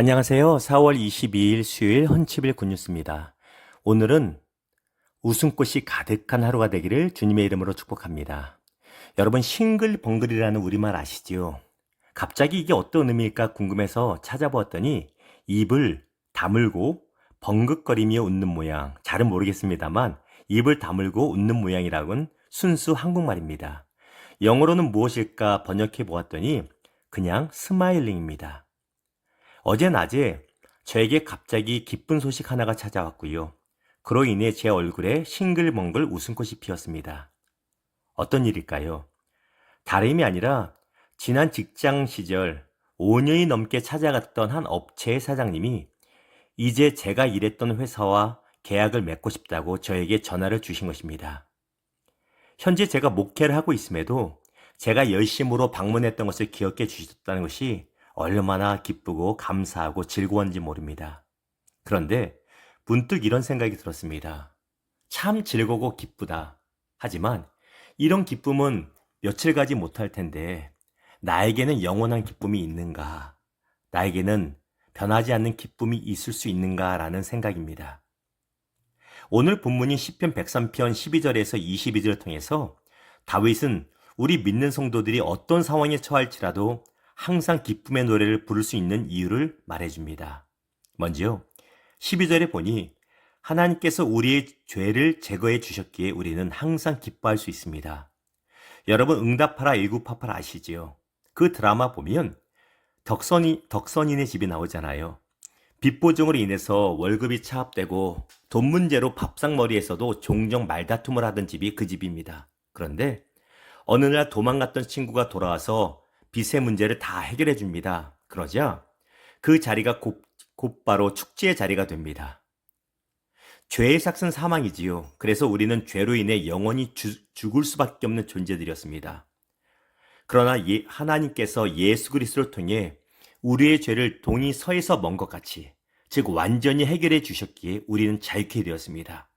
안녕하세요. 4월 22일 수요일 헌치빌 굿뉴스입니다. 오늘은 웃음꽃이 가득한 하루가 되기를 주님의 이름으로 축복합니다. 여러분 싱글벙글이라는 우리말 아시지요? 갑자기 이게 어떤 의미일까 궁금해서 찾아보았더니 입을 다물고 벙긋거리며 웃는 모양. 잘은 모르겠습니다만 입을 다물고 웃는 모양이라고는 순수 한국말입니다. 영어로는 무엇일까 번역해 보았더니 그냥 스마일링입니다. 어제 낮에 저에게 갑자기 기쁜 소식 하나가 찾아왔고요. 그로 인해 제 얼굴에 싱글벙글 웃음꽃이 피었습니다. 어떤 일일까요? 다름이 아니라 지난 직장 시절 5년이 넘게 찾아갔던 한 업체의 사장님이 이제 제가 일했던 회사와 계약을 맺고 싶다고 저에게 전화를 주신 것입니다. 현재 제가 목회를 하고 있음에도 제가 열심으로 방문했던 것을 기억해 주셨다는 것이 얼마나 기쁘고 감사하고 즐거웠는지 모릅니다. 그런데 문득 이런 생각이 들었습니다. 참 즐거고 기쁘다. 하지만 이런 기쁨은 며칠 가지 못할 텐데 나에게는 영원한 기쁨이 있는가? 나에게는 변하지 않는 기쁨이 있을 수 있는가라는 생각입니다. 오늘 본문인 시편 103편 12절에서 22절을 통해서 다윗은 우리 믿는 성도들이 어떤 상황에 처할지라도 항상 기쁨의 노래를 부를 수 있는 이유를 말해줍니다. 먼저 12절에 보니 하나님께서 우리의 죄를 제거해 주셨기에 우리는 항상 기뻐할 수 있습니다. 여러분 응답하라 1988 아시지요? 그 드라마 보면 덕선인의 집이 나오잖아요. 빚보증으로 인해서 월급이 차압되고 돈 문제로 밥상머리에서도 종종 말다툼을 하던 집이 그 집입니다. 그런데 어느 날 도망갔던 친구가 돌아와서 빚의 문제를 다 해결해 줍니다. 그러자 그 자리가 곧바로 축제의 자리가 됩니다. 죄의 삭은 사망이지요. 그래서 우리는 죄로 인해 영원히 죽을 수밖에 없는 존재들이었습니다. 그러나 하나님께서 예수 그리스도를 통해 우리의 죄를 동이 서에서 먼 것 같이 즉 완전히 해결해 주셨기에 우리는 자유케 되었습니다.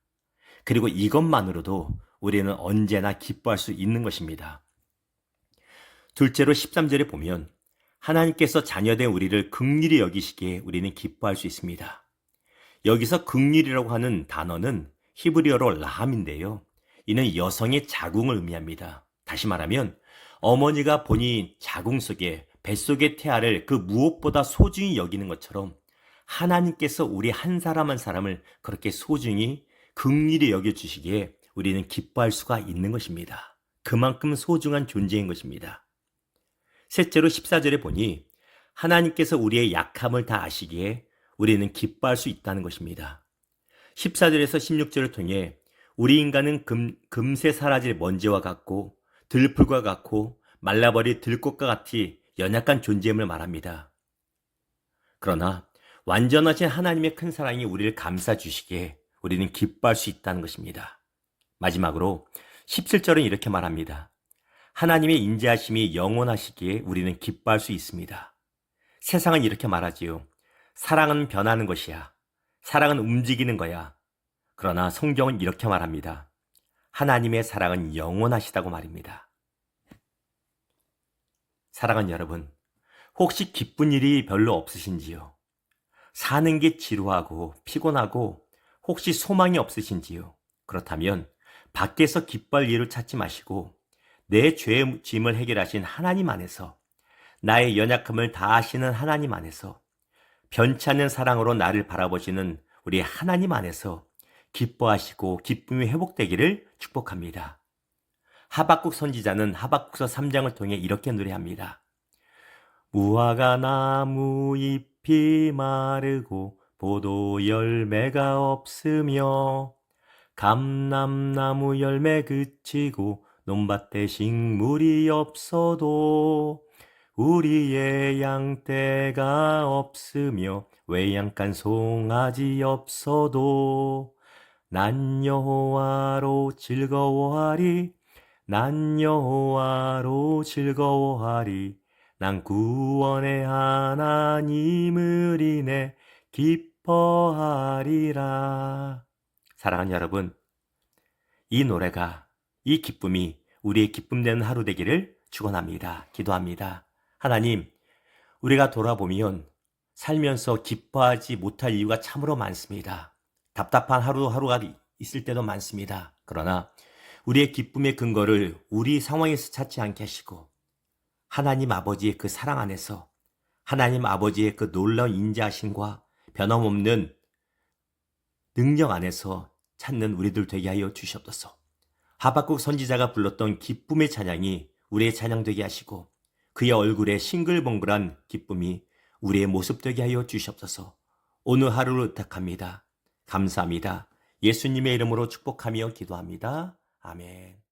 그리고 이것만으로도 우리는 언제나 기뻐할 수 있는 것입니다. 둘째로 13절에 보면 하나님께서 자녀된 우리를 긍휼히 여기시기에 우리는 기뻐할 수 있습니다. 여기서 긍휼이라고 하는 단어는 히브리어로 라함인데요. 이는 여성의 자궁을 의미합니다. 다시 말하면 어머니가 본인 자궁 속에 뱃속의 태아를 그 무엇보다 소중히 여기는 것처럼 하나님께서 우리 한 사람 한 사람을 그렇게 소중히 긍휼히 여겨주시기에 우리는 기뻐할 수가 있는 것입니다. 그만큼 소중한 존재인 것입니다. 셋째로 14절에 보니 하나님께서 우리의 약함을 다 아시기에 우리는 기뻐할 수 있다는 것입니다. 14절에서 16절을 통해 우리 인간은 금세 사라질 먼지와 같고 들풀과 같고 말라버릴 들꽃과 같이 연약한 존재임을 말합니다. 그러나 완전하신 하나님의 큰 사랑이 우리를 감싸 주시기에 우리는 기뻐할 수 있다는 것입니다. 마지막으로 17절은 이렇게 말합니다. 하나님의 인자하심이 영원하시기에 우리는 기뻐할 수 있습니다. 세상은 이렇게 말하지요. 사랑은 변하는 것이야. 사랑은 움직이는 거야. 그러나 성경은 이렇게 말합니다. 하나님의 사랑은 영원하시다고 말입니다. 사랑하는 여러분, 혹시 기쁜 일이 별로 없으신지요? 사는 게 지루하고 피곤하고 혹시 소망이 없으신지요? 그렇다면 밖에서 기뻐할 일을 찾지 마시고 내 죄의 짐을 해결하신 하나님 안에서 나의 연약함을 다 아시는 하나님 안에서 변치 않는 사랑으로 나를 바라보시는 우리 하나님 안에서 기뻐하시고 기쁨이 회복되기를 축복합니다. 하박국 선지자는 하박국서 3장을 통해 이렇게 노래합니다. 무화과 나무 잎이 마르고 포도 열매가 없으며 감람나무 열매 그치고 논밭에 식물이 없어도 우리의 양떼가 없으며 외양간 송아지 없어도 난 여호와로 즐거워하리 난 여호와로 즐거워하리 난 구원의 하나님을 인해 기뻐하리라. 사랑하는 여러분, 이 노래가 이 기쁨이 우리의 기쁨 되는 하루 되기를 축원합니다. 기도합니다. 하나님, 우리가 돌아보면 살면서 기뻐하지 못할 이유가 참으로 많습니다. 답답한 하루하루가 있을 때도 많습니다. 그러나 우리의 기쁨의 근거를 우리 상황에서 찾지 않게 하시고 하나님 아버지의 그 사랑 안에서 하나님 아버지의 그 놀라운 인자하심과 변함없는 능력 안에서 찾는 우리들 되게 하여 주시옵소서. 하박국 선지자가 불렀던 기쁨의 찬양이 우리의 찬양 되게 하시고 그의 얼굴에 싱글벙글한 기쁨이 우리의 모습 되게 하여 주시옵소서. 오늘 하루를 부탁합니다. 감사합니다. 예수님의 이름으로 축복하며 기도합니다. 아멘.